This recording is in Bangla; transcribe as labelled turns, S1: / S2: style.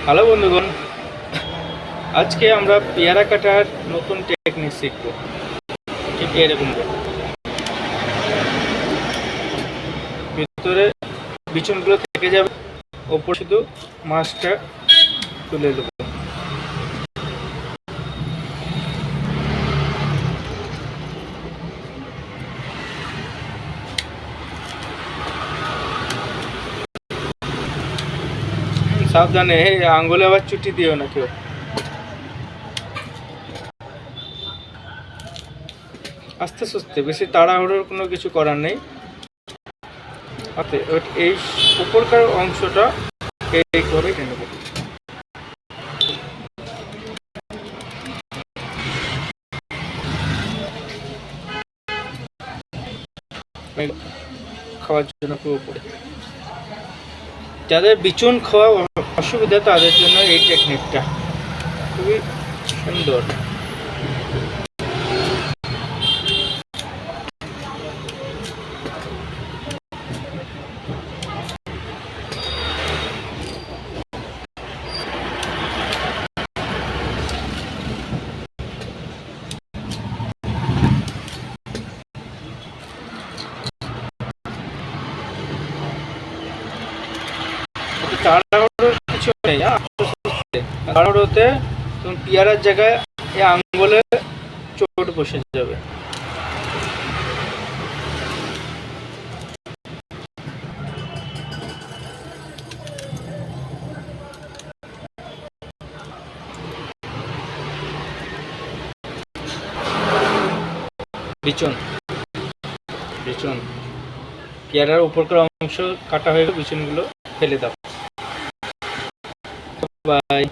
S1: হ্যালো বন্ধুগণ, আজকে আমরা পেয়ারা কাটার নতুন টেকনিক শিখব। ঠিক এরকম ভিতরে বিচুনগুলো থেকে যাবে, ওপর শুধু মাছটা তুলে দেবো। সাবধানে, আঙ্গুলে আবার চুটি দিও না কেউ। আস্তে আস্তে, বেশি তাড়াহুড়োর কোনো কিছু করার নেই। এই উপরকার অংশটা এই করে টেনে দেবো। খাওয়ার জন্য পুরো উপরে, যাদের বিচুন খাওয়া অসুবিধা তাদের জন্য এই টেকনিকটা খুবই সুন্দর। তাড়াহুড়োর কিছু নেই, তাড়াহুড়োতে তুমি পেয়ারার জায়গায় এই আঙ্গুলে চোট বসে যাবে। বিচুন বিচুন পেয়ারার উপরকার অংশ কাটা হয়ে গেলে বিচুনগুলো ফেলে দাও। বাই।